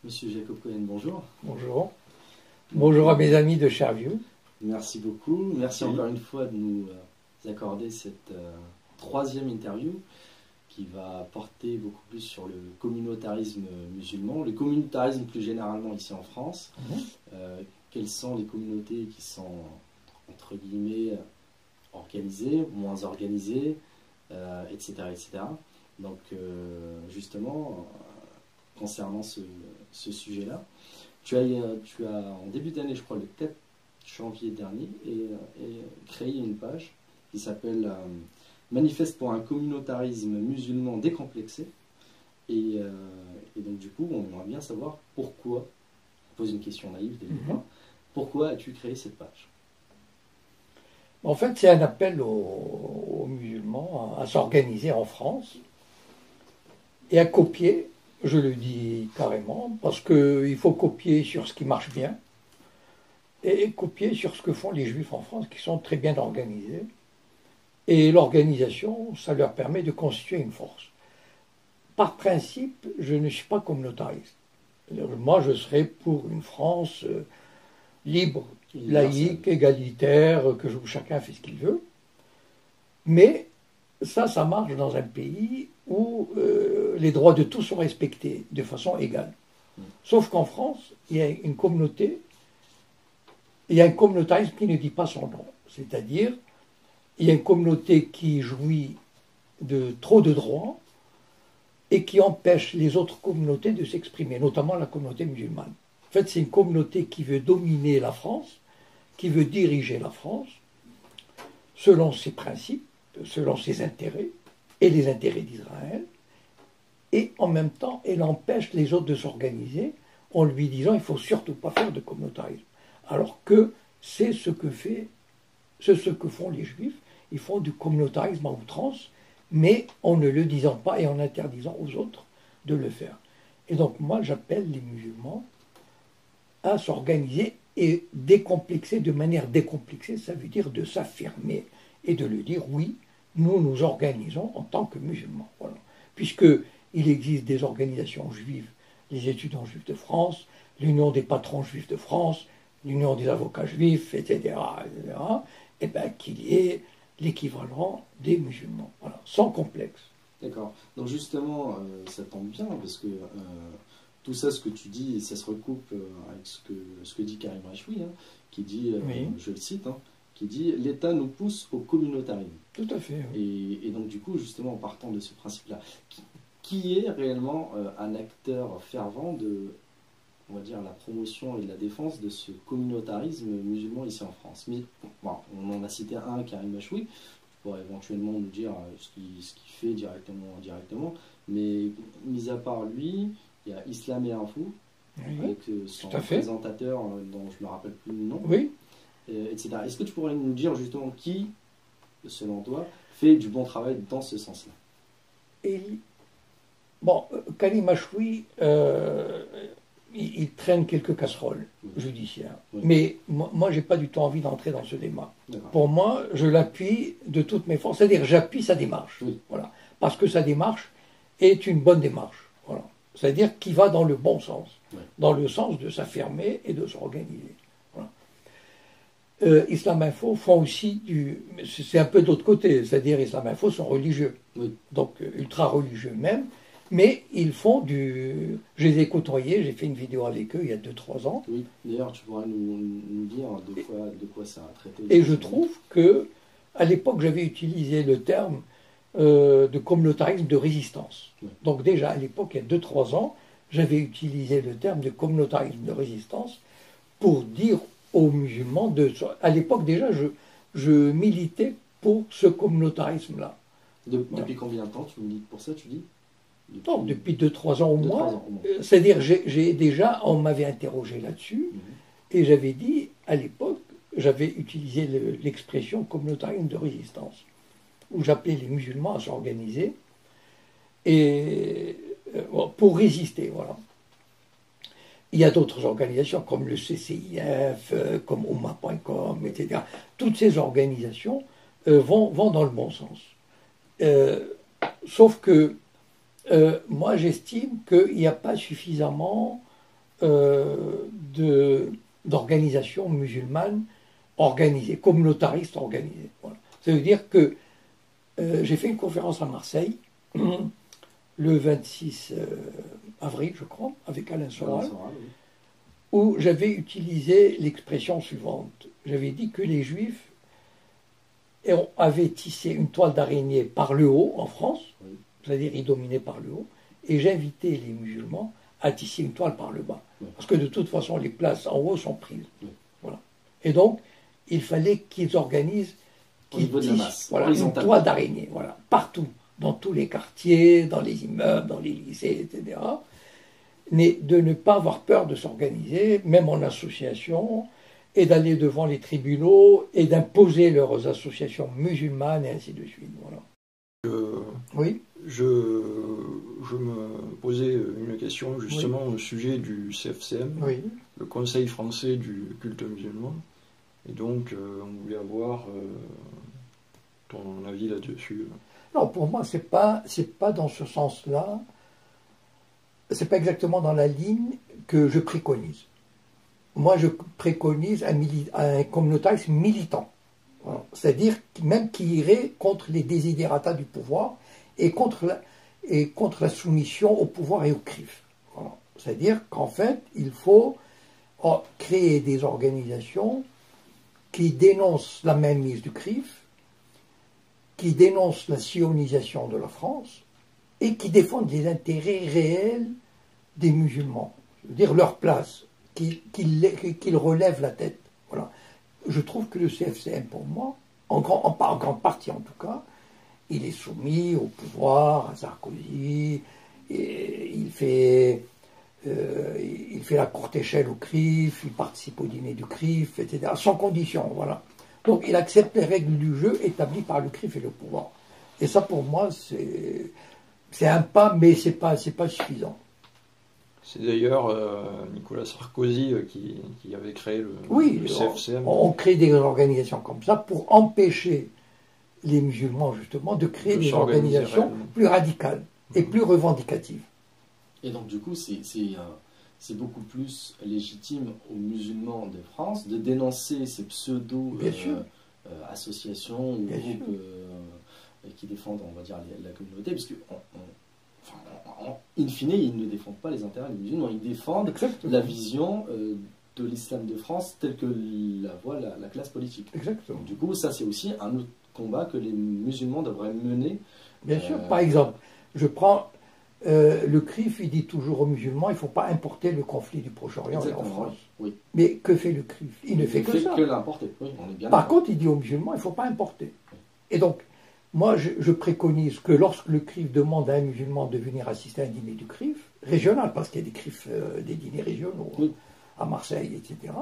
Monsieur Jacob Cohen, bonjour. Bonjour. Bonjour à mes amis de Cherview. Merci beaucoup. Merci encore une fois de nous accorder cette troisième interview qui va porter beaucoup plus sur le communautarisme musulman, le communautarisme plus généralement ici en France. Quelles sont les communautés qui sont, entre guillemets, organisées, moins organisées, etc., etc. Donc, justement, concernant ce sujet-là, tu as en début d'année, je crois, le 4 janvier dernier, créé une page qui s'appelle Manifeste pour un communautarisme musulman décomplexé. Et donc, du coup, on aimerait bien savoir pourquoi, on pose une question naïve dès le départ, pourquoi as-tu créé cette page? En fait, c'est un appel aux musulmans à s'organiser en France et à copier, je le dis carrément, parce qu'il faut copier sur ce qui marche bien et copier sur ce que font les juifs en France, qui sont très bien organisés. Et l'organisation, ça leur permet de constituer une force. Par principe, je ne suis pas communautariste. Moi, je serais pour une France libre, laïque, égalitaire, où chacun fait ce qu'il veut. Mais ça marche dans un pays où les droits de tous sont respectés de façon égale. Sauf qu'en France, il y a une communauté, il y a un communautarisme qui ne dit pas son nom. C'est-à-dire, il y a une communauté qui jouit de trop de droits et qui empêche les autres communautés de s'exprimer, notamment la communauté musulmane. En fait, c'est une communauté qui veut dominer la France, qui veut diriger la France, selon ses principes, selon ses intérêts, et les intérêts d'Israël, et en même temps, elle empêche les autres de s'organiser en lui disant il ne faut surtout pas faire de communautarisme. Alors que c'est ce que font les Juifs, ils font du communautarisme à outrance, mais en ne le disant pas et en interdisant aux autres de le faire. Et donc moi, j'appelle les musulmans à s'organiser et décomplexer de manière décomplexée, ça veut dire de s'affirmer et de le dire, oui, nous nous organisons en tant que musulmans. Voilà. Puisqu'il existe des organisations juives, les étudiants juifs de France, l'Union des patrons juifs de France, l'Union des avocats juifs, etc., et bien qu'il y ait l'équivalent des musulmans, voilà, sans complexe. D'accord. Donc justement, ça tombe bien, parce que tout ça, ce que tu dis, ça se recoupe avec ce que dit Karim Rachoui, qui dit, oui. Je le cite, qui dit « L'État nous pousse au communautarisme ». Tout à fait. Oui. Et donc du coup, justement, en partant de ce principe-là, qui est réellement un acteur fervent de, on va dire, la promotion et la défense de ce communautarisme musulman ici en France? Mais, bon, on en a cité un, Karim Rachoui, tu pourrais éventuellement nous dire ce qu'il fait directement, mais mis à part lui, il y a Islam et Info, Oui, avec son présentateur dont je ne me rappelle plus le nom, oui. Etc. Est-ce que tu pourrais nous dire justement qui, selon toi, fait du bon travail dans ce sens-là? Bon, Karim Rachoui, il traîne quelques casseroles judiciaires. Oui. Mais moi, je n'ai pas du tout envie d'entrer dans ce débat. Pour moi, je l'appuie de toutes mes forces. C'est-à-dire, j'appuie sa démarche. Oui. Voilà. Parce que sa démarche est une bonne démarche. Voilà. C'est-à-dire qu'il va dans le bon sens. Oui. Dans le sens de s'affirmer et de s'organiser. Voilà. Islam Info font aussi c'est un peu de l'autre côté. C'est-à-dire, Islam Info sont religieux. Oui. Donc, ultra-religieux même. Mais ils font je les ai côtoyés, j'ai fait une vidéo avec eux il y a 2-3 ans. Oui, d'ailleurs, tu pourras nous dire de quoi ça a traité. Et je trouve que, à l'époque, j'avais utilisé le terme de communautarisme de résistance. Oui. Donc déjà, à l'époque, il y a 2-3 ans, j'avais utilisé le terme de communautarisme de résistance pour dire aux musulmans, à l'époque déjà, je militais pour ce communautarisme-là. Depuis combien de temps tu milites pour ça, tu dis? Non, depuis 2-3 ans au moins. C'est-à-dire, on m'avait interrogé là-dessus, et j'avais dit, à l'époque, j'avais utilisé l'expression communautarisme de résistance, où j'appelais les musulmans à s'organiser pour résister, voilà. Il y a d'autres organisations comme le CCIF, comme Oumma.com, etc. Toutes ces organisations vont dans le bon sens. Sauf que moi, j'estime qu'il n'y a pas suffisamment d'organisations musulmanes organisées, communautaristes organisées. Voilà. Ça veut dire que j'ai fait une conférence à Marseille le 26 avril, je crois, avec Alain Soral, oui. où j'avais utilisé l'expression suivante. J'avais dit que les Juifs avaient tissé une toile d'araignée par le haut en France, Oui. c'est-à-dire ils dominaient par le haut, et j'invitais les musulmans à tisser une toile par le bas. Oui. Parce que de toute façon, les places en haut sont prises. Oui. Voilà. Et donc, il fallait qu'ils organisent, Au niveau de la masse, voilà, une toile d'araignée, voilà, partout, dans tous les quartiers, dans les immeubles, dans les lycées, etc. Mais de ne pas avoir peur de s'organiser, même en association, et d'aller devant les tribunaux, et d'imposer leurs associations musulmanes, et ainsi de suite. Voilà. Oui. Je me posais une question justement au sujet du CFCM, Oui. le Conseil français du culte musulman. Et donc, on voulait avoir ton avis là-dessus. Non, pour moi, c'est pas dans ce sens-là. C'est pas exactement dans la ligne que je préconise. Moi, je préconise un communautarisme militant. Voilà. C'est-à-dire même qui irait contre les désiderata du pouvoir et contre la soumission au pouvoir et au CRIF. Voilà. C'est-à-dire qu'en fait, il faut créer des organisations qui dénoncent la mainmise du CRIF, qui dénoncent la sionisation de la France et qui défendent les intérêts réels des musulmans. Je veux dire leur place, qu'ils relèvent la tête. Voilà. Je trouve que le CFCM, pour moi, en grande partie en tout cas, il est soumis au pouvoir, à Sarkozy, et il fait la courte échelle au CRIF, il participe au dîner du CRIF, etc., sans condition, voilà. Donc il accepte les règles du jeu établies par le CRIF et le pouvoir. Et ça, pour moi, c'est un pas, mais c'est pas suffisant. C'est d'ailleurs Nicolas Sarkozy qui avait créé le CFCM. On crée des organisations comme ça pour empêcher les musulmans, justement, de créer des organisations plus radicales et plus revendicatives. Et donc, du coup, c'est beaucoup plus légitime aux musulmans de France de dénoncer ces pseudo-associations ou groupes qui défendent, on va dire, la communauté, parce que, in fine, ils ne défendent pas les intérêts des musulmans, ils défendent la vision de l'islam de France telle que la voit la classe politique. Exactement. Donc, du coup, ça, c'est aussi un autre combat que les musulmans devraient mener. Bien sûr. Par exemple, je prends le CRIF, il dit toujours aux musulmans, il ne faut pas importer le conflit du Proche-Orient en France. Oui. Mais que fait le CRIF? Il ne fait que ça. Que l'importer. Oui, on est bien Par contre, il dit aux musulmans, il ne faut pas importer. Oui. Et donc, moi, je préconise que lorsque le CRIF demande à un musulman de venir assister à un dîner du CRIF, régional, parce qu'il y a des CRIF, des dîners régionaux, à Marseille, etc.,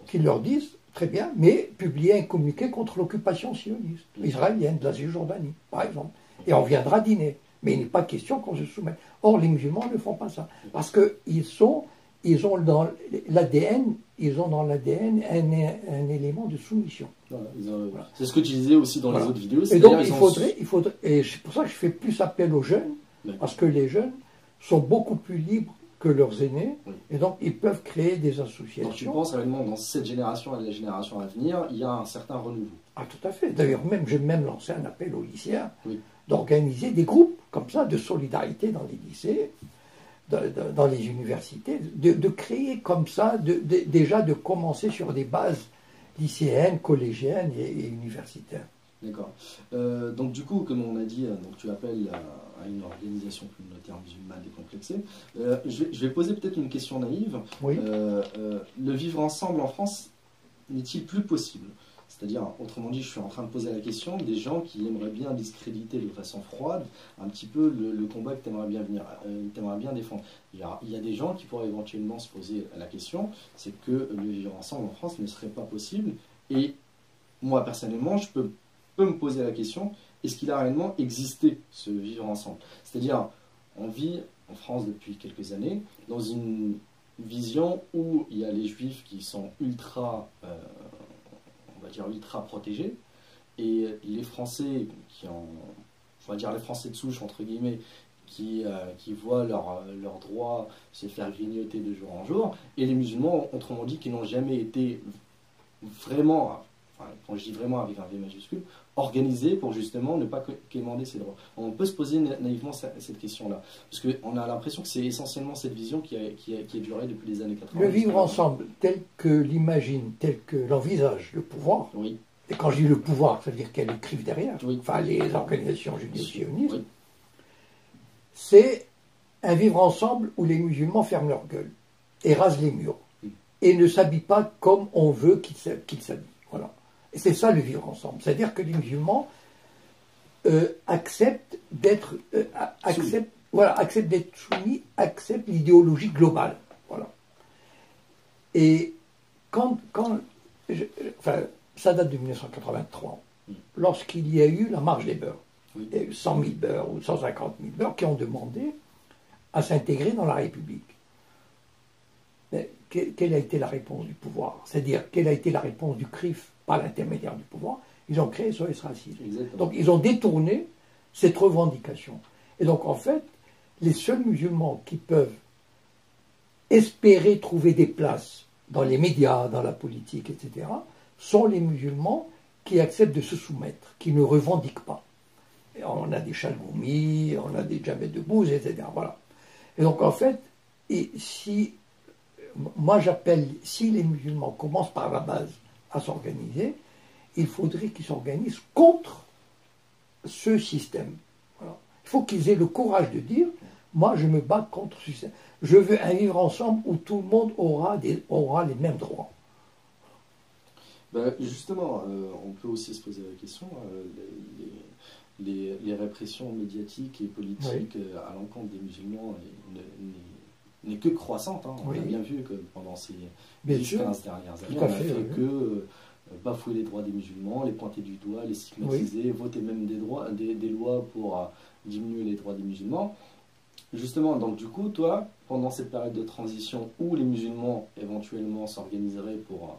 qu'ils leur disent, très bien, mais publier un communiqué contre l'occupation sioniste israélienne de la Cisjordanie, par exemple. Et on viendra dîner. Mais il n'est pas question qu'on se soumette. Or, les musulmans ne font pas ça. Parce qu'ils ont dans l'ADN, un élément de soumission. Voilà, c'est ce que tu disais aussi dans les autres vidéos. Et donc, il faudrait, et c'est pour ça que je fais plus appel aux jeunes, parce que les jeunes sont beaucoup plus libres que leurs aînés, et donc ils peuvent créer des associations. Donc tu penses réellement dans cette génération et la génération à venir, il y a un certain renouveau? Ah, tout à fait. D'ailleurs, j'ai même lancé un appel aux lycéens d'organiser des groupes comme ça de solidarité dans les lycées, dans les universités, de créer comme ça, déjà de commencer sur des bases lycéennes, collégiennes et universitaires. D'accord. Donc du coup, comme on a dit, donc tu appelles à une organisation communautaire musulmane décomplexée. Je vais poser peut-être une question naïve. Oui. Le vivre ensemble en France n'est-il plus possible? C'est-à-dire, autrement dit, je suis en train de poser la question des gens qui aimeraient bien discréditer de façon froide un petit peu le combat que tu aimerais bien défendre. Il y a des gens qui pourraient éventuellement se poser la question, c'est que le vivre ensemble en France ne serait pas possible. Et moi, personnellement, je peux me poser la question, est-ce qu'il a réellement existé ce vivre ensemble? C'est-à-dire, on vit en France depuis quelques années dans une vision où il y a les juifs qui sont ultra protégés, et les Français les Français de souche, entre guillemets, qui voient leurs droits se faire grignoter de jour en jour, et les musulmans, autrement dit, qui n'ont jamais été vraiment, enfin, quand je dis vraiment avec un V majuscule, organisés pour justement ne pas quémander ces droits. On peut se poser naïvement cette question-là, parce qu'on a l'impression que c'est essentiellement cette vision qui a duré depuis les années 80. Le vivre ensemble, tel que l'imagine, tel que l'envisage le pouvoir, oui. Et quand je dis le pouvoir, ça veut dire qu'il y a le CRIF derrière, oui. enfin les organisations judéo-sionistes, oui. C'est un vivre ensemble où les musulmans ferment leur gueule et rasent les murs et ne s'habillent pas comme on veut qu'ils s'habillent. Voilà. Et c'est ça le vivre ensemble. C'est-à-dire que les musulmans acceptent d'être soumis, acceptent l'idéologie globale. Voilà. Et ça date de 1983, lorsqu'il y a eu la marche des beurs. Oui. Il y a eu 100 000 beurs ou 150 000 beurs qui ont demandé à s'intégrer dans la République. Mais quelle a été la réponse du pouvoir? C'est-à-dire, quelle a été la réponse du CRIF par l'intermédiaire du pouvoir? Ils ont créé SOS Racisme. Exactement. Donc, ils ont détourné cette revendication. Et donc, en fait, les seuls musulmans qui peuvent espérer trouver des places dans les médias, dans la politique, etc., sont les musulmans qui acceptent de se soumettre, qui ne revendiquent pas. Et on a des Chalgoumi, on a des Djamel Debbouze, etc. Voilà. Et donc, en fait, moi j'appelle, si les musulmans commencent par la base à s'organiser, il faudrait qu'ils s'organisent contre ce système. Voilà. Il faut qu'ils aient le courage de dire, moi je me bats contre ce système. Je veux un vivre ensemble où tout le monde aura les mêmes droits. Ben justement, on peut aussi se poser la question, les répressions médiatiques et politiques à l'encontre des musulmans n'est que croissante. Hein. On a bien vu que pendant ces 10-15 dernières années, on n'a fait que bafouer les droits des musulmans, les pointer du doigt, les stigmatiser, voter même des lois pour diminuer les droits des musulmans. Justement, donc du coup, toi, pendant cette période de transition où les musulmans éventuellement s'organiseraient pour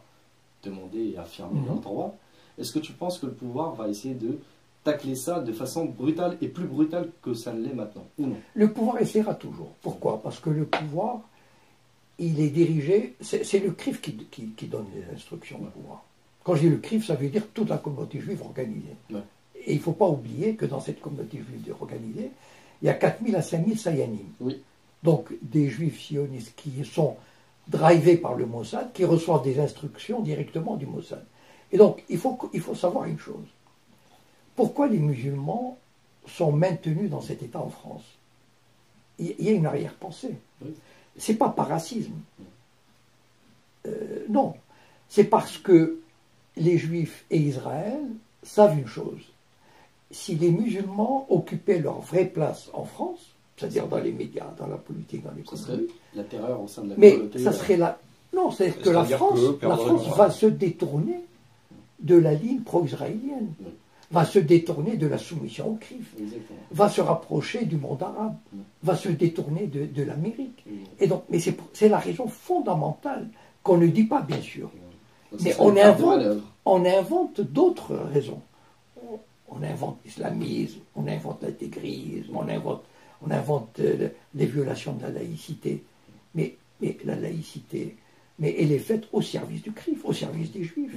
demander et affirmer leurs droits, est-ce que tu penses que le pouvoir va essayer de tacler ça de façon brutale et plus brutale que ça ne l'est maintenant, ou non? Le pouvoir essaiera toujours. Pourquoi? Parce que le pouvoir, il est dirigé, c'est le CRIF qui donne les instructions au pouvoir. Quand je dis le CRIF, ça veut dire toute la communauté juive organisée. Ouais. Et il ne faut pas oublier que dans cette communauté juive organisée, il y a 4 000 à 5 000 sayanim. Oui. Donc des juifs sionistes qui sont drivés par le Mossad, qui reçoivent des instructions directement du Mossad. Et donc, il faut savoir une chose. Pourquoi les musulmans sont maintenus dans cet état en France? Il y a une arrière-pensée. Oui. C'est pas par racisme. Non. C'est parce que les Juifs et Israël savent une chose. Si les musulmans occupaient leur vraie place en France, c'est-à-dire dans les médias, dans la politique, dans l'économie, la terreur au sein de la communauté. Mais ça serait la... Non, c'est-à-dire que la France va se détourner de la ligne pro-israélienne, va se détourner de la soumission au CRIF, va se rapprocher du monde arabe, va se détourner de l'Amérique. Et donc, mais c'est la raison fondamentale qu'on ne dit pas, bien sûr. Mais on invente d'autres raisons. On invente l'islamisme, on invente l'intégrisme, on invente les violations de la laïcité. Mais la laïcité, mais elle est faite au service du CRIF, au service des Juifs.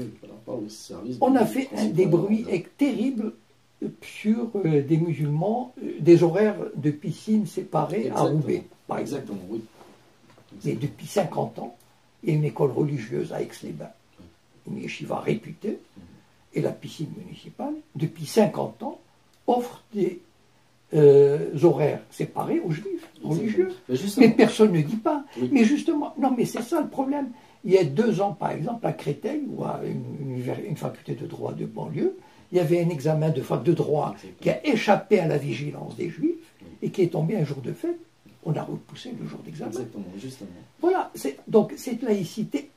On a fait des bruits terribles sur des musulmans, des horaires de piscine séparés à Roubaix, par exemple. Exactement, oui. Mais depuis 50 ans, il y a une école religieuse à Aix-les-Bains, une yeshiva réputée, et la piscine municipale, depuis 50 ans, offre des horaires séparés aux juifs religieux. Mais personne ne dit pas. Oui. Mais justement, non, mais c'est ça le problème. Il y a 2 ans, par exemple, à Créteil, ou à une faculté de droit de banlieue, il y avait un examen de fac de droit qui a échappé à la vigilance des juifs et qui est tombé un jour de fête. On a repoussé le jour d'examen. Exactement, justement. Voilà. Donc, cette laïcité,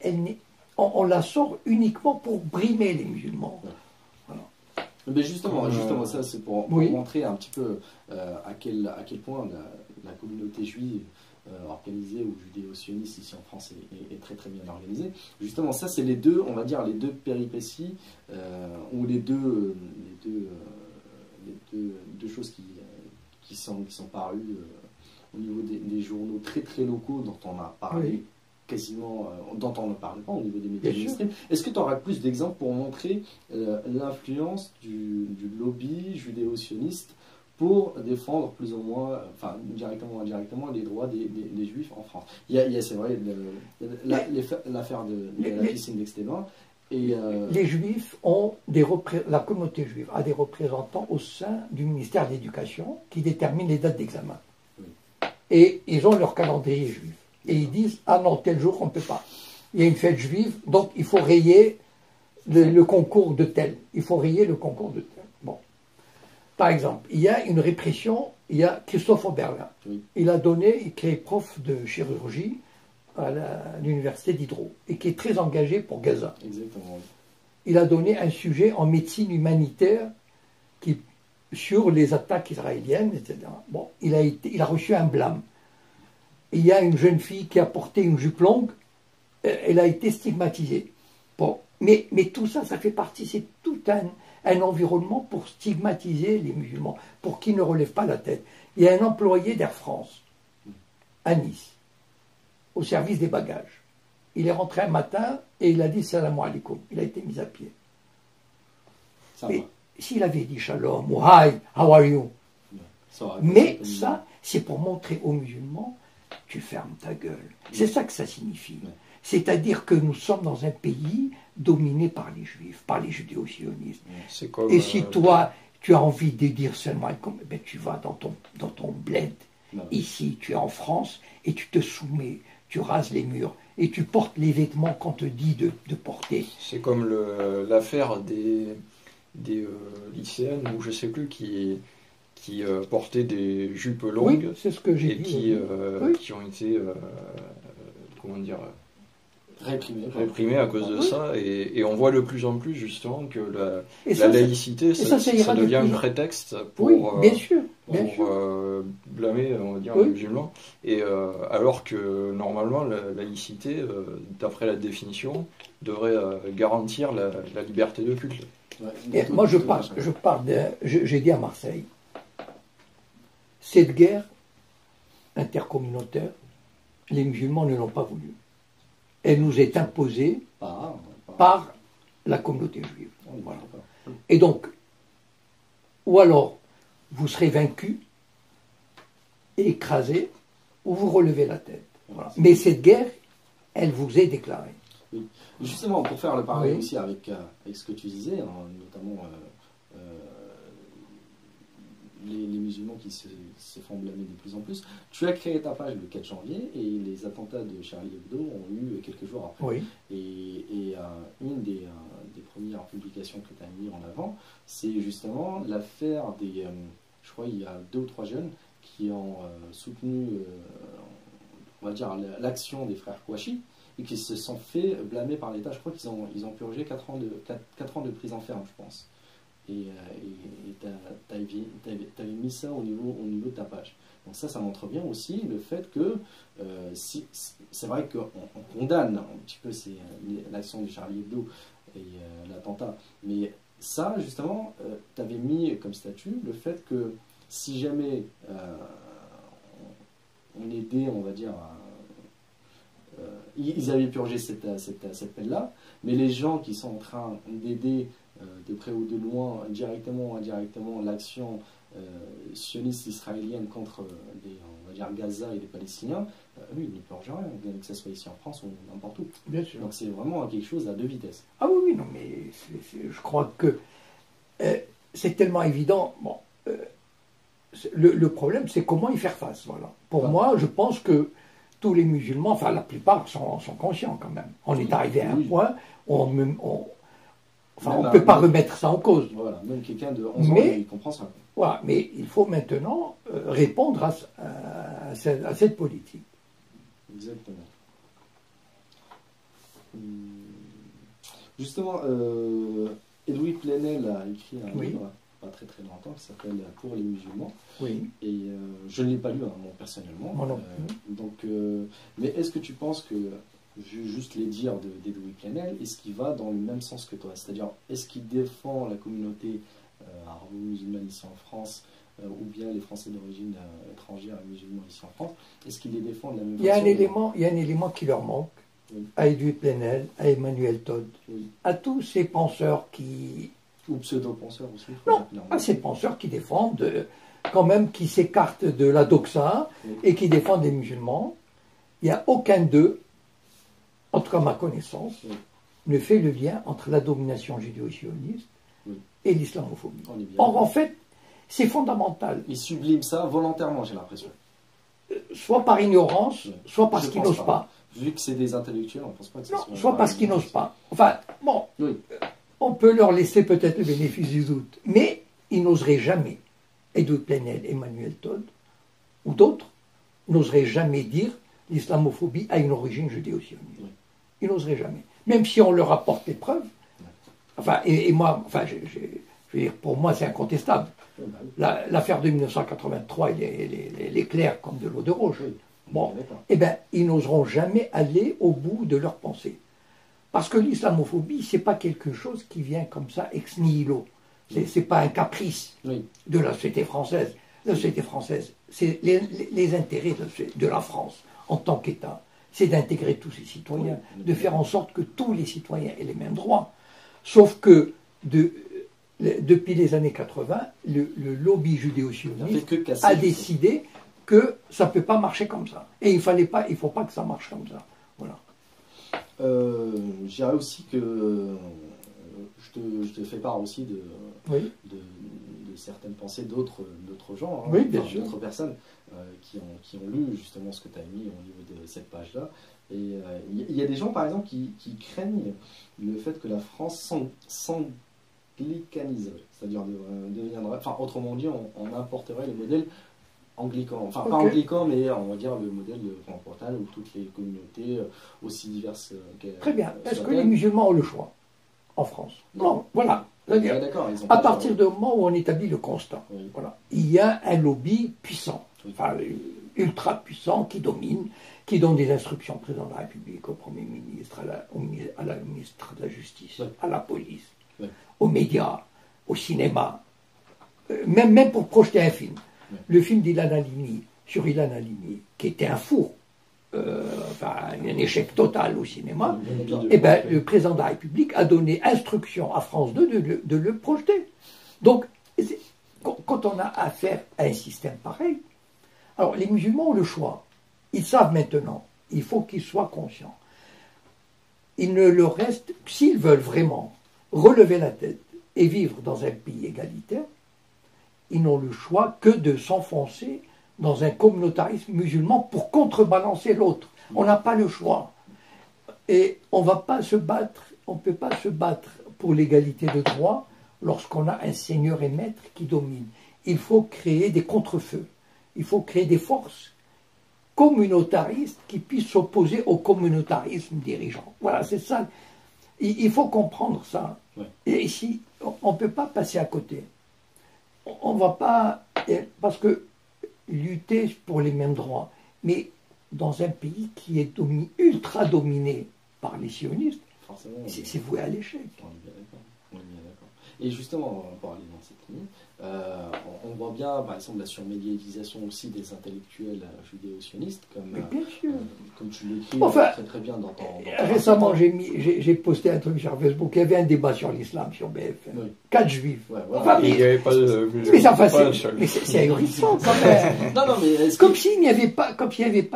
on la sort uniquement pour brimer les musulmans. Voilà. Mais justement, ça c'est pour montrer un petit peu à quel point la communauté juive organisée ou judéo-sioniste ici en France est très très bien organisée. Justement, ça c'est les deux, on va dire les deux péripéties ou les deux choses qui qui sont parus au niveau des journaux très très locaux dont on a parlé. Oui. Quasiment, dont on ne parle pas au niveau des médias Bien sûr. mainstream. Est-ce que tu auras plus d'exemples pour montrer l'influence du lobby judéo-sioniste pour défendre plus ou moins, enfin directement ou indirectement, les droits des juifs en France? C'est vrai, l'affaire de la piscine d'Extéban. Et, Les juifs la communauté juive a des représentants au sein du ministère de l'Éducation qui déterminent les dates d'examen. Oui. Et ils ont leur calendrier juif. Et ils disent, ah non, tel jour on ne peut pas. Il y a une fête juive, donc il faut rayer le concours de tel. Il faut rayer le concours de tel. Bon. Par exemple, il y a une répression, il y a Christophe Oberlin. Oui. Il est prof de chirurgie à l'université d'Hydro et qui est très engagé pour Gaza. Exactement. Il a donné un sujet en médecine humanitaire sur les attaques israéliennes, etc. Bon, il a reçu un blâme. Il y a une jeune fille qui a porté une jupe longue, elle a été stigmatisée. Bon, mais tout ça, ça fait partie, c'est tout un environnement pour stigmatiser les musulmans, pour qu'ils ne relèvent pas la tête. Il y a un employé d'Air France, à Nice, au service des bagages. Il est rentré un matin et il a dit salam alaikum. Il a été mis à pied. Ça Mais va. s'il avait dit shalom ou hi, how are you? Ça aurait Mais été ça, c'est pour montrer aux musulmans, tu fermes ta gueule. C'est ça que ça signifie. Ouais. C'est-à-dire que nous sommes dans un pays dominé par les juifs, par les judéo-sionistes. C'est comme, Et si toi, tu as envie de dire seulement, ben, tu vas dans ton bled. Non. Ici, tu es en France et tu te soumets, tu rases les murs et tu portes les vêtements qu'on te dit de porter. c'est comme l'affaire des lycéennes, ou je sais plus, qui portaient des jupes Oui, longues c'est ce que j'ai et dit. Oui. qui ont été comment dire, Réprimé à cause de Oui. ça, et on voit de plus en plus justement que Et la laïcité, ça ira de devient un plus en- prétexte pour, Oui, bien sûr. Bien pour sûr. blâmer, on va dire, Oui. les musulmans, et alors que normalement la laïcité, d'après la définition, devrait garantir la liberté de culte. Ouais, Et tout- moi, tout- j'ai dit à Marseille, cette guerre intercommunautaire, les musulmans ne l'ont pas voulu. Elle nous est imposée par la communauté juive. On est Voilà. d'accord. Et donc, ou alors, vous serez vaincus, écrasés, ou vous relevez la tête. Voilà. Mais cette guerre, elle vous est déclarée. Justement, pour faire le parallèle Oui. aussi avec ce que tu disais, hein, notamment les musulmans qui se font blâmer de plus en plus, tu as créé ta page le 4 janvier et les attentats de Charlie Hebdo ont eu quelques jours après. Oui. Et une des premières publications que tu as mis en avant, c'est justement l'affaire je crois il y a 2 ou 3 jeunes qui ont soutenu, on va dire, l'action des frères Kouachi et qui se sont fait blâmer par l'État. Je crois qu'ils ont purgé 4 ans de prison ferme, je pense. Et tu avais mis ça au niveau de ta page. Donc ça montre bien aussi le fait que c'est vrai qu'on condamne un petit peu l'action de Charlie Hebdo et l'attentat, mais ça justement, tu avais mis comme statut le fait que si jamais on aidait, on va dire, ils avaient purgé cette peine-là, mais les gens qui sont en train d'aider de près ou de loin, directement ou indirectement, l'action sioniste israélienne contre on va dire Gaza et les Palestiniens, eux, ils ne purgent rien, que ce soit ici en France ou n'importe où. Bien sûr. Donc c'est vraiment quelque chose à 2 vitesses. Ah oui, oui, non, mais je crois que c'est tellement évident. Bon, le problème, c'est comment y faire face. Voilà. Pour moi, je pense que tous les musulmans, enfin la plupart, sont conscients quand même. On est arrivé à un point où on ne peut pas remettre ça en cause. Voilà, même quelqu'un de 11 ans, il comprend ça. Voilà, mais il faut maintenant répondre à cette politique. Exactement. Justement, Edoui Plenel a écrit un livre, pas très très longtemps, qui s'appelle Pour les musulmans. Oui. Et je ne l'ai pas lu, moi, personnellement. Moi non plus. Donc, mais est-ce que tu penses que, juste les dires d'Edoui Plenel, est-ce qu'il va dans le même sens que toi? C'est-à-dire, est-ce qu'il défend la communauté arabo-musulmane ici en France ou bien les Français d'origine étrangère et musulmans ici en France, est-ce qu'ils les défendent de la même Il y a un façon? élément qui leur manque, Oui. à Edwy Plenel, à Emmanuel Todd, Oui. à tous ces penseurs qui... Ou pseudo-penseurs aussi. Non, à ces penseurs qui défendent, quand même, qui s'écartent de la doxa Oui. et qui défendent les musulmans. Il n'y a aucun d'eux, en tout cas à ma connaissance, Oui. ne fait le lien entre la domination judéo-sioniste Oui. et l'islamophobie. On est bien. Or, en fait, c'est fondamental, Ils subliment ça volontairement, j'ai l'impression. soit par ignorance, Oui. soit parce Je qu'ils pense n'osent pas. Vu que c'est des intellectuels, on ne pense pas que ça Non, soit... soit parce qu'ils n'osent pas. Enfin, bon, Oui. on peut leur laisser peut-être le bénéfice du doute, mais ils n'oseraient jamais, Edwy Plenel, Emmanuel Todd, ou d'autres, n'oseraient jamais dire l'islamophobie a une origine judéo-sioniste. Oui. Ils n'oseraient jamais. Même si on leur apporte les preuves. Enfin, et moi, enfin, je veux dire, pour moi, c'est incontestable. Oui, bah oui. L'affaire de 1983, elle est claire comme de l'eau de roche. Oui. Bon, D'accord. eh bien, ils n'oseront jamais aller au bout de leur pensée. Parce que l'islamophobie, c'est pas quelque chose qui vient comme ça ex nihilo. C'est pas un caprice Oui. de la société française. La société française, c'est les intérêts de la France en tant qu'État, c'est d'intégrer tous ses citoyens, Oui. de faire en sorte que tous les citoyens aient les mêmes droits. Sauf que depuis les années 80, le lobby Ça fait judéo-sioniste que casser. a décidé que ça ne peut pas marcher comme ça. Et il ne faut pas que ça marche comme ça. Voilà. Je dirais aussi que je te fais part aussi Oui. de certaines pensées d'autres gens, hein, Oui, bien sûr. d'autres personnes qui ont lu justement ce que tu as mis au niveau de cette page-là. Et il y a des gens, par exemple, qui craignent le fait que la France s'anglicaniserait, c'est-à-dire deviendrait, enfin, autrement dit, on importerait le modèle anglican, enfin pas Ok. anglican, mais on va dire le modèle de Franc-Comtal où toutes les communautés, aussi diverses qu'elles Très bien. Est-ce que soient-elles. les musulmans ont le choix en France? Non. Voilà. C'est-à-dire, Ouais, d'accord, ils ont à pas partir le du moment où on établit le constat, Oui. voilà, il y a un lobby puissant, Oui. enfin ultra puissant, qui domine, qui donne des instructions au président de la République, au Premier ministre, à la ministre de la Justice, Oui. à la police, Oui. aux médias, au cinéma, même pour projeter un film. Oui. Le film d'Ilan Halimi, sur Ilan Halimi, qui était un four, enfin un échec total au cinéma, eh ben, le président de la République a donné instruction à France 2 de le projeter. Donc, quand on a affaire à un système pareil, alors les musulmans ont le choix. Ils savent maintenant, il faut qu'ils soient conscients. Il ne leur reste, s'ils veulent vraiment relever la tête et vivre dans un pays égalitaire, ils n'ont le choix que de s'enfoncer dans un communautarisme musulman pour contrebalancer l'autre. On n'a pas le choix. Et on va pas se battre, on ne peut pas se battre pour l'égalité de droit lorsqu'on a un seigneur et maître qui domine. Il faut créer des contre-feux. Il faut créer des forces communautaristes qui puissent s'opposer au communautarisme dirigeant. Voilà, c'est ça. Il faut comprendre ça. Ouais. Et ici, on ne peut pas passer à côté. On ne va pas... Parce que lutter pour les mêmes droits, mais dans un pays qui est ultra dominé par les sionistes, Forcément, c'est voué à l'échec. on est bien d'accord. On est bien d'accord. Et justement, on va en parler dans cette ligne. On voit bien, par exemple, la surmédiatisation aussi des intellectuels judéo-sionistes, Mais bien sûr. comme tu l'écris Enfin, très très bien dans ton... Récemment, j'ai posté un truc sur Facebook. Il y avait un débat sur l'islam sur BFM. Oui. 4 juifs. Ouais, voilà. Enfin, Il n'y avait pas de. mais ça, enfin, pas un c'est seul. ahurissant quand même. Non, non, mais est-ce Comme s'il n'y avait pas,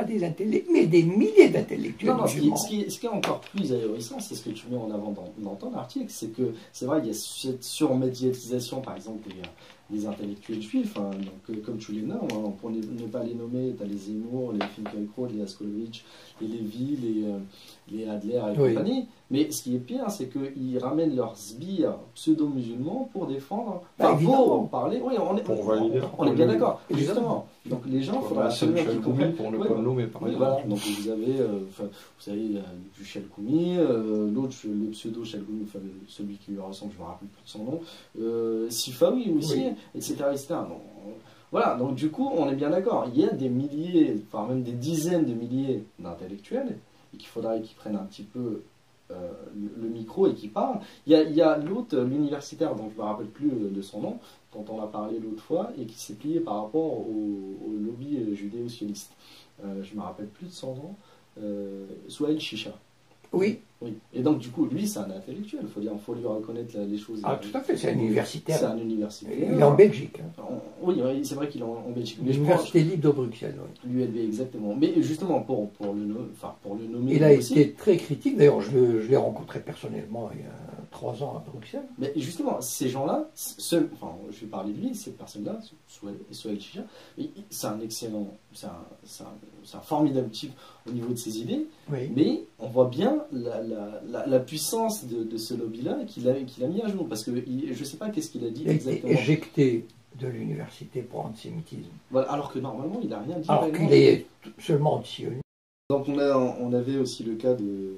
des intellectuels, mais des milliers d'intellectuels Non, non, musulmans. ce qui est encore plus ahurissant, c'est ce que tu mets en avant dans ton article, c'est que c'est vrai, il y a cette surmédiatisation, par exemple, des intellectuels juifs, hein, donc, comme tu les nommes, hein, pour ne pas les nommer, tu as les Zemmour, les Finkielkraut, les Askolovitch, les Lévy, les Adler et Oui. compagnie. Mais ce qui est pire, c'est qu'ils ramènent leurs sbires pseudo-musulmans pour défendre, Bah, enfin, évidemment. pour parler. Oui, Pour valider. on est bien d'accord, Évidemment. justement. Donc les gens, il Comme faudra la absolument Michel qu'ils Goumi, comprennent. pour ne Ouais, pas le nommer, par oui, exemple. voilà. Donc vous avez, du Chalkoumi, l'autre, le pseudo Chalkoumi, enfin celui qui lui ressemble, je me rappelle plus de son nom, Sifawi aussi, Oui. etc. Donc, voilà, donc du coup, on est bien d'accord. Il y a des milliers, voire même des dizaines de milliers d'intellectuels, et qu'il faudrait qu'ils prennent un petit peu le micro et qui parle. Il y a l'autre, l'universitaire, dont je ne me rappelle plus de son nom, dont on a parlé l'autre fois et qui s'est plié par rapport au lobby judéo-sioniste. Je ne me rappelle plus de son nom. Souhail Chicha. Oui. Oui. Et donc, du coup, lui, c'est un intellectuel. Faut lui reconnaître les choses. Ah, tout à fait, c'est un universitaire. C'est un universitaire. Il est en Belgique. Hein. Oui, c'est vrai qu'il est en Belgique. L'Université libre de Bruxelles. Oui. L'ULB, exactement. Mais justement, pour le nommer. Il a aussi, été très critique. D'ailleurs, je l'ai rencontré personnellement il y a 3 ans à Bruxelles. Mais justement, ces gens-là, je vais parler de lui, cette personne-là, Souhail Chicha, c'est un excellent, c'est un formidable type au niveau de ses idées, Oui. mais on voit bien la puissance de ce lobby-là qu'il a mis à jour, parce que je ne sais pas qu'est-ce qu'il a dit Il a exactement. été éjecté de l'université pour antisémitisme. Voilà, alors que normalement, il n'a rien dit. Alors qu'il est seulement antisioniste. Donc on avait aussi le cas de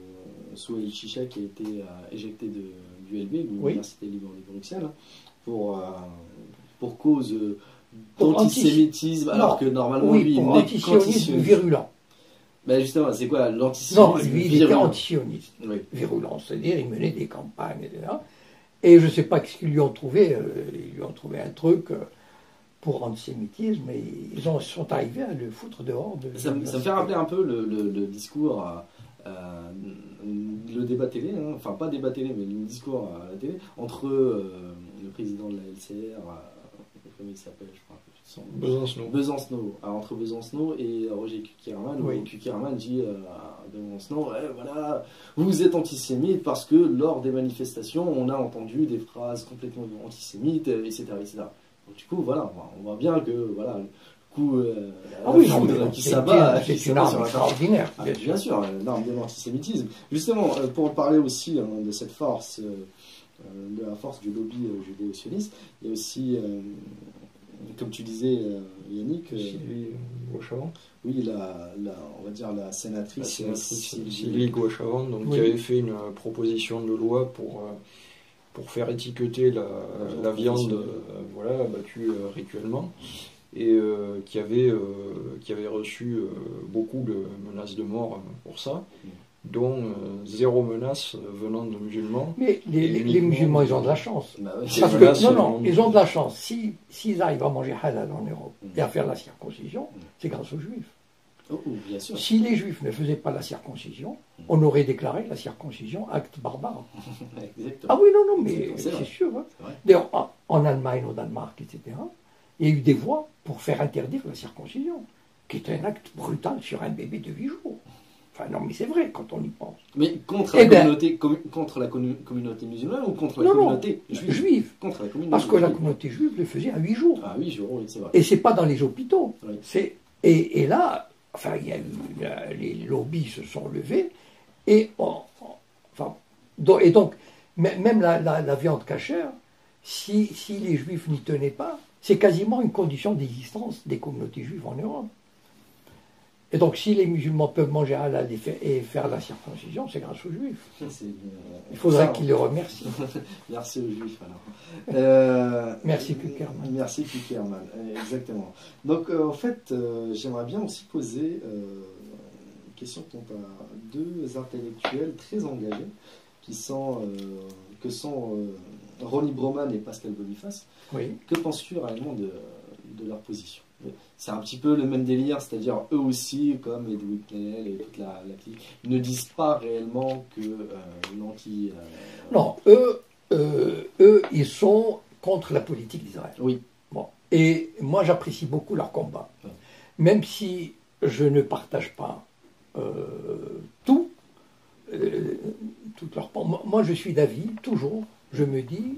Souhail Chicha qui a été éjecté de l'ULB, l'Université libre de Bruxelles, pour cause d'antisémitisme, alors que normalement lui il n'est qu'antisionisme virulent. Ben justement, c'est quoi l'antisionisme? Non, lui il était antisioniste, virulent, c'est-à-dire il menait des campagnes, etc. Et je ne sais pas ce qu'ils lui ont trouvé, ils lui ont trouvé un truc pour antisémitisme, et ils sont arrivés à le foutre dehors. Ça me fait rappeler un peu le discours, le débat télé, hein, enfin pas débat télé, mais le discours à la télé, entre le président de la LCR, comment il s'appelle, je crois. Besancenot. Alors, entre Besancenot et Roger Kukiraman, où Kukiraman dit à Besancenot, voilà, vous êtes antisémite parce que lors des manifestations, on a entendu des phrases complètement antisémites, etc., etc. Donc, du coup, voilà, on voit bien que, voilà, le coup, qui s'abat, c'est une arme extraordinaire. Bien sûr, l'arme de l'antisémitisme. Justement, pour parler aussi de cette force, de la force du lobby judéo-sioniste, il y a aussi, comme tu disais, Yannick, Sylvie Gouachavan. Oui, on va dire la sénatrice Sylvie Gouachavan, donc qui avait fait une proposition de loi pour faire étiqueter la viande battue rituellement, et qui avait reçu beaucoup de menaces de mort pour ça, dont 0 menace venant de musulmans. Mais les musulmans, ils ont de la chance. Bah oui. Parce que, ils ont de la chance. S'ils arrivent à manger halal en Europe et à faire la circoncision, c'est grâce aux juifs. Oh, bien sûr. Si les juifs ne faisaient pas la circoncision, on aurait déclaré la circoncision acte barbare. Exactement. Ah oui, non, mais c'est sûr. Hein. D'ailleurs, en Allemagne, au Danemark, etc., il y a eu des voix pour faire interdire la circoncision, qui est un acte brutal sur un bébé de 8 jours. Enfin, non, mais c'est vrai quand on y pense. Mais contre la communauté musulmane ou contre la communauté juive? Contre la communauté parce que la communauté juive le faisait à 8 jours. À 8 jours, oui, c'est vrai. Et c'est pas dans les hôpitaux. Oui. Et là, enfin, il y a eu, les lobbies se sont levés, et donc, même la viande cachère, si les juifs n'y tenaient pas, c'est quasiment une condition d'existence des communautés juives en Europe. Et donc, si les musulmans peuvent manger halal et faire la circoncision, c'est grâce aux juifs. Il faudrait qu'ils le remercient. Merci aux juifs, alors. Merci Kuckerman. Merci Kuckerman, exactement. Donc, en fait, j'aimerais bien aussi poser une question quant à 2 intellectuels très engagés, que sont Ronnie Broman et Pascal Boniface. Oui. Que penses-tu réellement de leur position? C'est un petit peu le même délire, c'est-à-dire eux aussi, comme Edwin Knell et toute la clique, ils ne disent pas réellement que l'anti... Non, eux, ils sont contre la politique d'Israël. Oui. Bon. Et moi, j'apprécie beaucoup leur combat. Ouais. Même si je ne partage pas tout leur... Moi, je suis d'avis, toujours, je me dis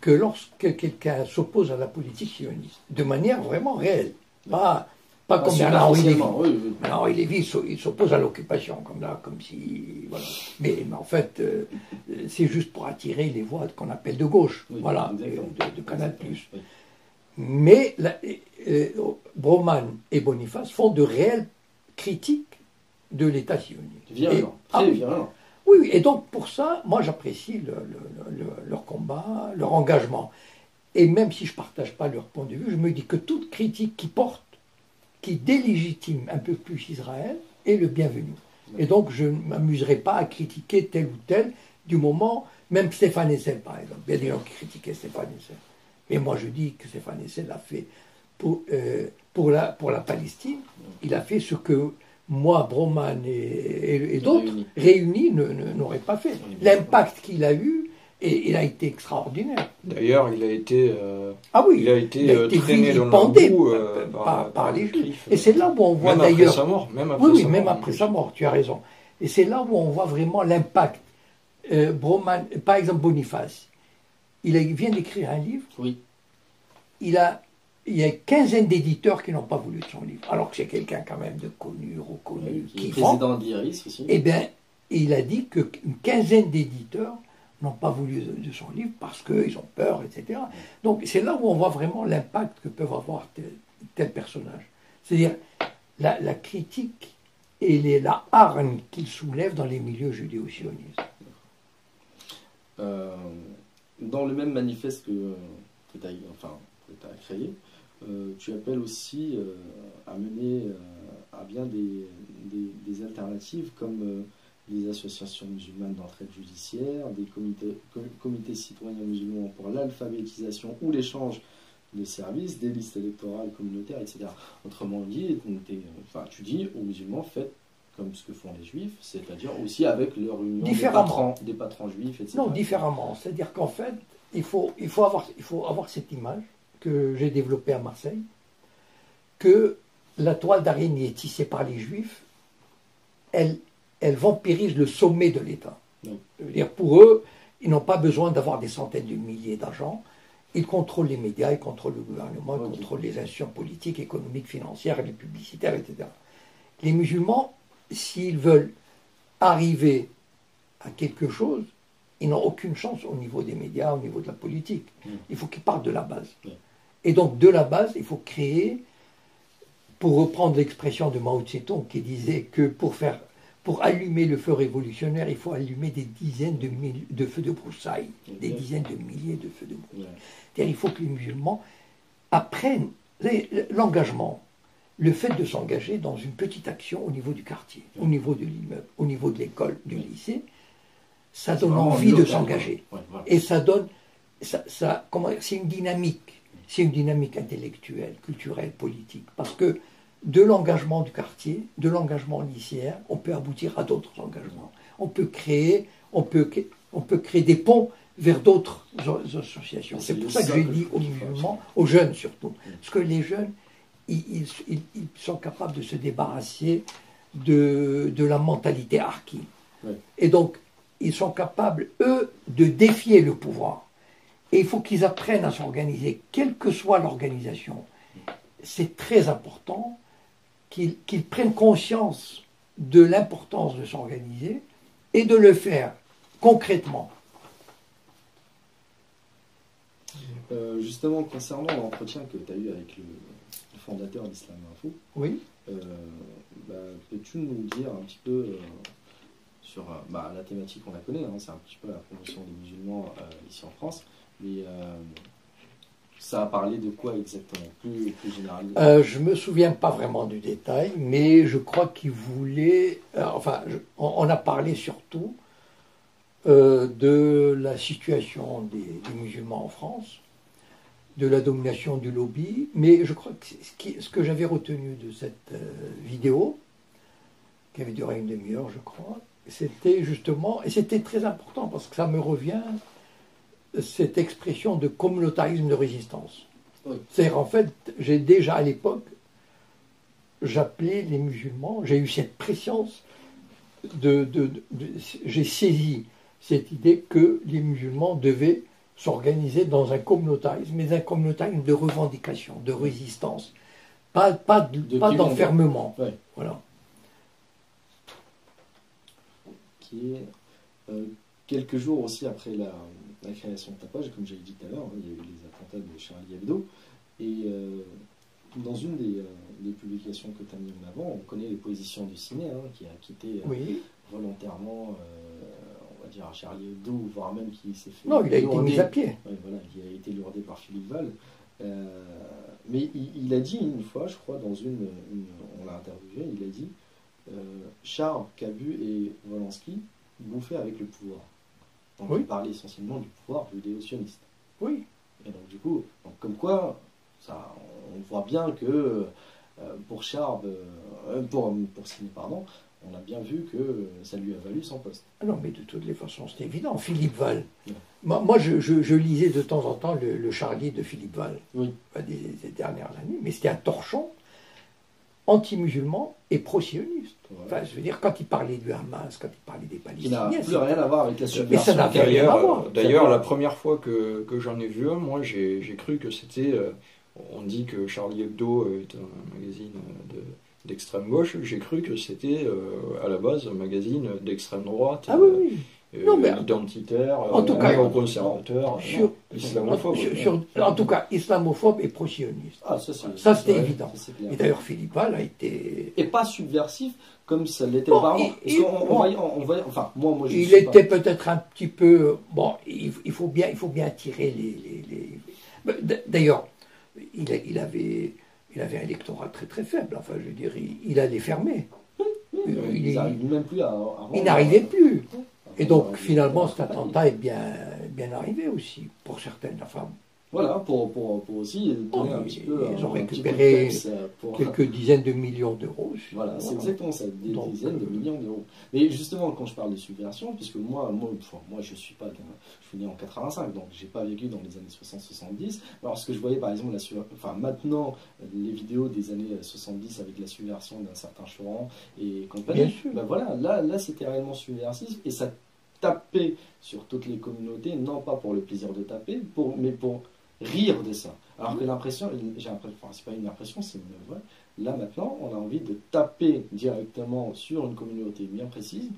que lorsque quelqu'un s'oppose à la politique sioniste, de manière vraiment réelle, pas comme Henri Lévy. Henri Lévy, il s'oppose à l'occupation, comme si... Voilà. Mais en fait, c'est juste pour attirer les voix qu'on appelle de gauche, de Canal+. Oui. Mais Broman et Boniface font de réelles critiques de l'État sioniste. Violent, très violent. Oui, et donc pour ça, moi j'apprécie leur combat, leur engagement. Et même si je ne partage pas leur point de vue, je me dis que toute critique qui délégitime un peu plus Israël est le bienvenu. Et donc je ne m'amuserai pas à critiquer tel ou tel, du moment, même Stéphane Hessel par exemple. Il y a des gens qui critiquaient Stéphane Hessel. Mais moi, je dis que Stéphane Hessel a fait pour la Palestine, il a fait ce que moi, Broman et d'autres réunis n'auraient pas fait. L'impact qu'il a eu, et il a été extraordinaire. D'ailleurs, il a été il a été traîné dans la boue par les Juifs. Et c'est là où on voit d'ailleurs... Même après sa mort. Même après sa mort, tu as raison. Et c'est là où on voit vraiment l'impact. Broman, par exemple, Boniface, il vient d'écrire un livre. Oui. Il y a une quinzaine d'éditeurs qui n'ont pas voulu de son livre, alors que c'est quelqu'un quand même de connu, reconnu, qui est président d'Iris aussi. Eh bien, il a dit qu'une quinzaine d'éditeurs n'ont pas voulu de son livre parce qu'ils ont peur, etc. Donc c'est là où on voit vraiment l'impact que peuvent avoir tel personnage. C'est-à-dire la critique et la hargne qu'il soulève dans les milieux judéo-sionistes. Dans le même manifeste que tu as créé, tu appelles aussi à mener à bien des alternatives comme les associations musulmanes d'entraide judiciaire, des comités citoyens musulmans pour l'alphabétisation ou l'échange de services, des listes électorales communautaires, etc. Autrement dit, tu dis aux musulmans, faites comme ce que font les juifs, c'est-à-dire aussi avec leur union des patrons juifs, etc. Non, différemment. C'est-à-dire qu'en fait, il faut avoir cette image que j'ai développée à Marseille, que la toile d'araignée tissée par les juifs, elle vampirise le sommet de l'État. Je veux dire, pour eux, ils n'ont pas besoin d'avoir des centaines de milliers d'agents. Ils contrôlent les médias, ils contrôlent le gouvernement, ils contrôlent les institutions politiques, économiques, financières, les publicitaires, etc. Les musulmans, s'ils veulent arriver à quelque chose, ils n'ont aucune chance au niveau des médias, au niveau de la politique. Il faut qu'ils partent de la base. Et donc, de la base, il faut créer, pour reprendre l'expression de Mao Tse-tung qui disait que pour allumer le feu révolutionnaire, il faut allumer des dizaines de feux de broussailles, des dizaines de milliers de feux de broussailles. C'est-à-dire, il faut que les musulmans apprennent l'engagement, le fait de s'engager dans une petite action au niveau du quartier, au niveau de l'immeuble, au niveau de l'école, du lycée, ça donne envie de s'engager. Et ça donne, c'est une dynamique intellectuelle, culturelle, politique, parce que de l'engagement du quartier, de l'engagement lycéen, on peut aboutir à d'autres engagements. On peut créer des ponts vers d'autres associations. C'est pour ça que j'ai dit aux musulmans, aux jeunes surtout, parce que les jeunes, ils sont capables de se débarrasser de la mentalité harkie. Et donc, ils sont capables, eux, de défier le pouvoir. Et il faut qu'ils apprennent à s'organiser, quelle que soit l'organisation. C'est très important qu'ils prennent conscience de l'importance de s'organiser et de le faire concrètement. Justement, concernant l'entretien que tu as eu avec le fondateur d'Islam Info, oui. Peux-tu nous dire un petit peu sur la thématique, on la connaît, c'est un petit peu la promotion des musulmans ici en France, mais ça a parlé de quoi exactement, plus généralement? Je ne me souviens pas vraiment du détail, mais je crois qu'il voulait... on a parlé surtout de la situation des musulmans en France, de la domination du lobby, mais je crois que ce que j'avais retenu de cette vidéo, qui avait duré une demi-heure, je crois, c'était justement, et c'était très important parce que ça me revient, cette expression de communautarisme de résistance. Oui. C'est-à-dire, en fait, j'ai déjà à l'époque, j'appelais les musulmans, j'ai eu cette préscience j'ai saisi cette idée que les musulmans devaient s'organiser dans un communautarisme, mais un communautarisme de revendication, de résistance, pas d'enfermement. Ouais. Voilà. Qui est quelques jours aussi après la création de ta page, comme j'avais dit tout à l'heure, il y a eu les attentats de Charlie Hebdo, et dans une des publications que tu as mis en avant, on connaît les positions du ciné, qui a quitté volontairement, on va dire, Charlie Hebdo, voire même qui s'est fait... Non, il a été mis à pied. Ouais, voilà, il a été lourdé par Philippe Val. Mais il a dit une fois, je crois, on l'a interviewé, il a dit Charb, Cabu et Volinsky bouffaient avec le pouvoir. Donc il parlait essentiellement du pouvoir judéo-sioniste. Oui. Et donc du coup, comme quoi, ça, on voit bien que pour Charb, pour Sidney, pardon, on a bien vu que ça lui a valu son poste. Ah non, mais de toutes les façons, c'est évident. Philippe Val. Ouais. Moi je lisais de temps en temps le Charlie de Philippe Val, oui. Des dernières années, mais c'était un torchon anti-musulman et pro-sioniste. Ouais. Enfin, je veux dire, quand il parlait du Hamas, quand il parlait des Palestiniens... Qui n'a plus rien à voir avec la subversion. Mais ça n'a rien à voir. D'ailleurs, la première fois que j'en ai vu un, moi, j'ai cru que c'était... on dit que Charlie Hebdo est un magazine d'extrême gauche. J'ai cru que c'était, à la base, un magazine d'extrême droite. Ah oui, oui. Non, mais identitaire, en tout cas, conservateur, islamophobe. En tout cas, islamophobe et pro-sioniste. Ah, ça c'était évident. Ça, et d'ailleurs, Philippe Val a été... Et pas subversif comme ça l'était auparavant. Enfin, moi il était peut-être un petit peu... Bon, il faut bien tirer les... D'ailleurs, il avait un électorat très très faible. Enfin, je veux dire, il allait fermer. Il n'arrivait même plus à il n'arrivait plus. Et donc, finalement, cet attentat est bien arrivé aussi, pour certaines femmes. Voilà, pour aussi donner un petit peu... Ils ont récupéré quelques dizaines de millions d'euros. Voilà, c'est exactement ça, des dizaines de millions d'euros. Mais justement, quand je parle de subversion, puisque moi je ne suis pas... Je suis né en 85, donc je n'ai pas vécu dans les années 60-70. Alors, ce que je voyais, par exemple, maintenant, les vidéos des années 70 avec la subversion d'un certain Choran et compagnie, ben voilà, là c'était réellement subversif, et ça tapait sur toutes les communautés, non pas pour le plaisir de taper, mais pour rire de ça. Alors que l'impression, c'est pas une impression, c'est une vraie. Là maintenant, on a envie de taper directement sur une communauté bien précise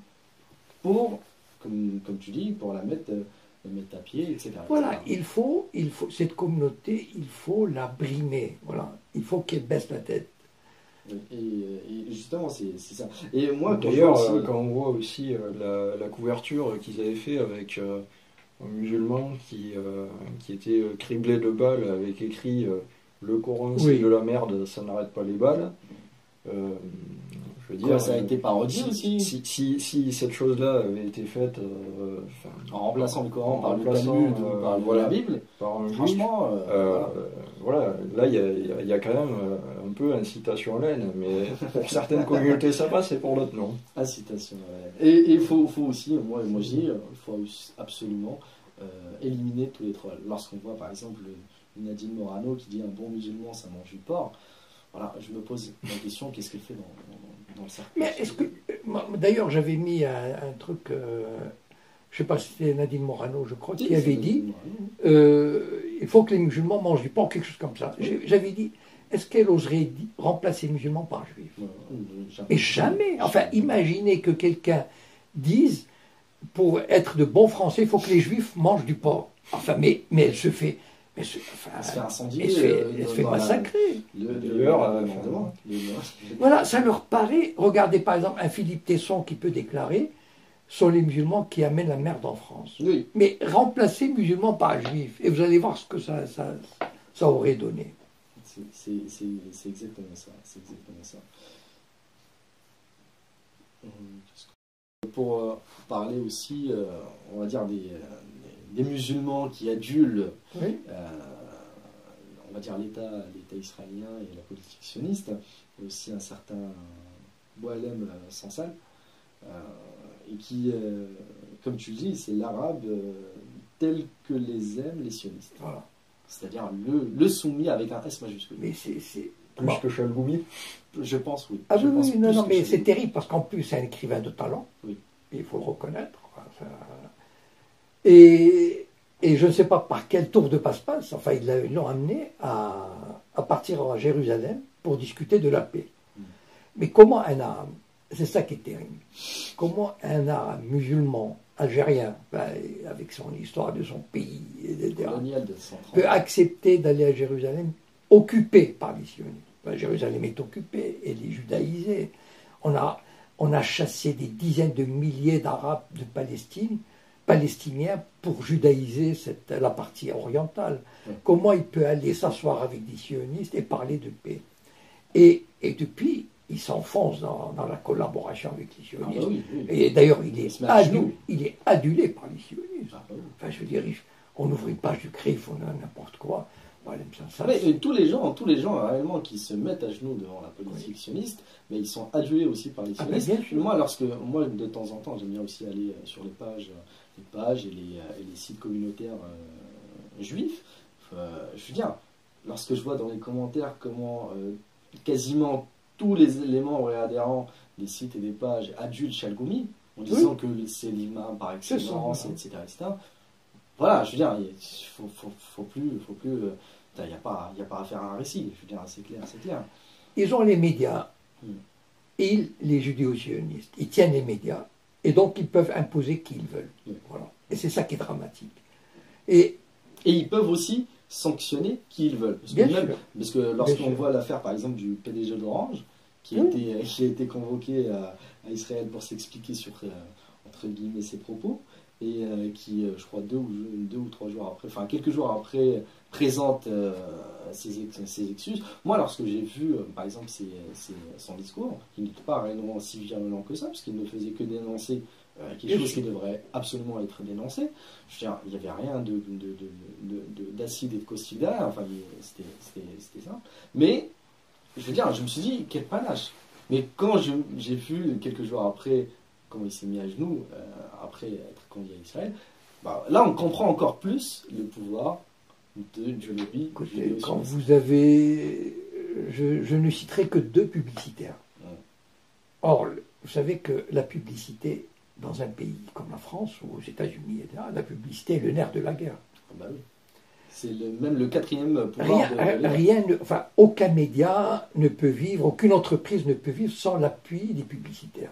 pour, comme tu dis, pour la mettre à pied, etc. Voilà, il faut cette communauté, il faut la brimer. Voilà, il faut qu'elle baisse la tête. Et justement, c'est ça. Et moi, d'ailleurs, quand on voit aussi la couverture qu'ils avaient fait avec un musulman qui était criblé de balles avec écrit le Coran c'est de la merde, ça n'arrête pas les balles. Je veux dire, ça a été parodié aussi. Si cette chose-là avait été faite en remplaçant le Coran par le Talmud ou par la Bible, par un franchement, voilà, là il y a quand même un peu incitation à l'haine, mais pour certaines communautés ça passe et pour d'autres non. Incitation à la haine. Et il faut aussi, moi je dis, il faut absolument éliminer tous les trolls. Lorsqu'on voit par exemple Nadine Morano qui dit un bon musulman ça mange du porc, voilà, je me pose la question, qu'est-ce qu'elle fait dans le cercle? Mais est-ce que... D'ailleurs, j'avais mis un truc, je ne sais pas si c'était Nadine Morano, je crois, qui avait dit il faut que les musulmans mangent du porc, quelque chose comme ça. J'avais dit, est-ce qu'elle oserait remplacer les musulmans par juifs? Mais jamais. Enfin, imaginez que quelqu'un dise, pour être de bons Français, il faut que les juifs mangent du porc. Enfin, mais elle se fait... elle se fait incendier. Elle se fait massacrer. D'ailleurs, voilà, ça leur paraît... Regardez par exemple un Philippe Tesson qui peut déclarer sont les musulmans qui amènent la merde en France. Oui. Mais remplacer musulmans par juifs, et vous allez voir ce que ça aurait donné. C'est exactement ça. C'est exactement ça. Pour parler aussi, on va dire, des musulmans qui adulent, oui. On va dire l'État israélien et la politique sioniste, et aussi un certain Boualem Sansal, et qui, comme tu le dis, c'est l'arabe tel que les aiment les sionistes. Voilà. C'est-à-dire le soumis avec un S majuscule. Mais c'est plus que Chalgoumi. Je pense, oui. Ah oui, non, mais c'est terrible parce qu'en plus, c'est un écrivain de talent. Oui. Il faut le reconnaître. Et je ne sais pas par quel tour de passe-passe, enfin, ils l'ont amené à partir à Jérusalem pour discuter de la paix. Mais comment un arabe, c'est ça qui est terrible, comment un arabe musulman, algérien, avec son histoire de son pays, etc., peut accepter d'aller à Jérusalem occupé par les sionistes? Jérusalem est occupée, elle est judaïsée. On a chassé des dizaines de milliers d'Arabes de Palestiniens pour judaïser la partie orientale. Comment il peut aller s'asseoir avec des sionistes et parler de paix? Et depuis, il s'enfonce dans la collaboration avec les sionistes. Oui. Et d'ailleurs, il est adulé par les sionistes. Enfin, je veux dire, On ouvre une page du CRIF, on a n'importe quoi. Voilà, ça, mais tous les gens réellement qui se mettent à genoux devant la politique sioniste, mais ils sont adulés aussi par les sionistes. Moi, de temps en temps, j'aime bien aussi aller sur les pages et les sites communautaires juifs. Je veux dire, lorsque je vois dans les commentaires comment quasiment tous les membres et adhérents des sites et des pages adulent Chalgoumi, en disant que c'est l'imam par excellence, etc., etc. Voilà, je veux dire, il faut plus, il n'y a pas à faire un récit, je veux dire, c'est clair. Ils ont les médias, les judéo-sionistes, ils tiennent les médias, et donc ils peuvent imposer qui ils veulent. Voilà. Et c'est ça qui est dramatique. Et ils peuvent aussi sanctionner qui ils veulent. Parce que lorsqu'on voit l'affaire, par exemple, du PDG d'Orange, qui a été convoqué à Israël pour s'expliquer sur, entre guillemets, ses propos, et qui, je crois, 2 ou 3 jours après, enfin quelques jours après, présente ses excuses. Moi, lorsque j'ai vu, par exemple, son discours, qui n'était pas réellement si virulent que ça, parce qu'il ne faisait que dénoncer quelque chose qui devrait absolument être dénoncé. Je veux dire, il n'y avait rien d'acide et de caustique derrière, enfin, c'était ça. Mais, je veux dire, je me suis dit, quel panache. Mais quand j'ai vu, quelques jours après, comment il s'est mis à genoux, après être conduit à Israël, là, on comprend encore plus le pouvoir du lobby. Écoutez, quand vous avez... Je ne citerai que 2 publicitaires. Or, vous savez que la publicité, dans un pays comme la France ou aux États-Unis, etc., la publicité est le nerf de la guerre. Bah oui. C'est même le 4e pouvoir. Aucun média ne peut vivre, aucune entreprise ne peut vivre sans l'appui des publicitaires.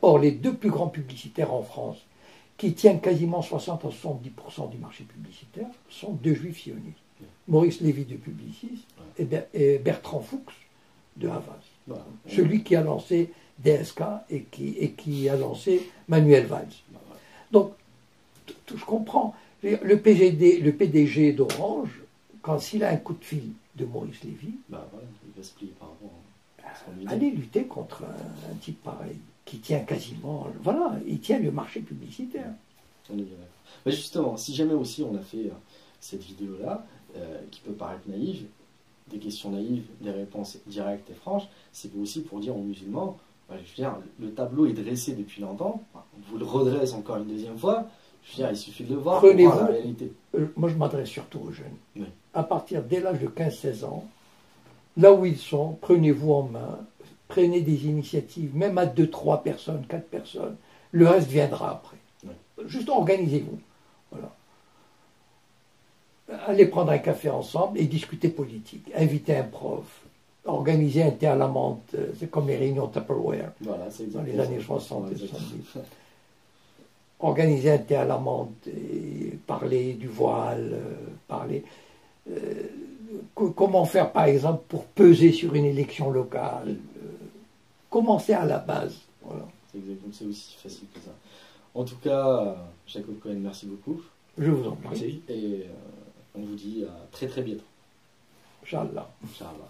Or, les 2 plus grands publicitaires en France, qui tiennent quasiment 60 à 70% du marché publicitaire, sont 2 juifs sionistes. Maurice Lévy de Publicis et Bertrand Fuchs de Havas. Celui qui a lancé DSK et qui a lancé Manuel Valls. Donc, je comprends. Le PDG d'Orange, quand s'il a un coup de fil de Maurice Lévy, il va se plier par rapport à aller lutter contre un type pareil, qui tient quasiment... Voilà, il tient le marché publicitaire. On est bien d'accord. Mais justement, si jamais aussi on a fait cette vidéo-là, qui peut paraître naïve, des questions naïves, des réponses directes et franches, c'est aussi pour dire aux musulmans, je veux dire, le tableau est dressé depuis longtemps, on vous le redresse encore une 2e fois, je veux dire, il suffit de le voir pour voir la réalité. Moi, je m'adresse surtout aux jeunes. Oui. À partir dès l'âge de 15-16 ans, là où ils sont, prenez-vous en main, prenez des initiatives, même à 2, 3 personnes, 4 personnes, le reste viendra après. Oui. Juste organisez-vous. Voilà. Allez prendre un café ensemble et discuter politique. Invitez un prof. Organiser un thé à la menthe. C'est comme les réunions Tupperware dans les années 60 et 70. Organiser un thé à la menthe et parler du voile, comment faire par exemple pour peser sur une élection locale. Commencer à la base. Voilà. C'est exactement, c'est aussi facile que ça. En tout cas, Jacob Cohen, merci beaucoup. Je vous en prie. Et on vous dit à très très bientôt. Inch'Allah. Inch'Allah.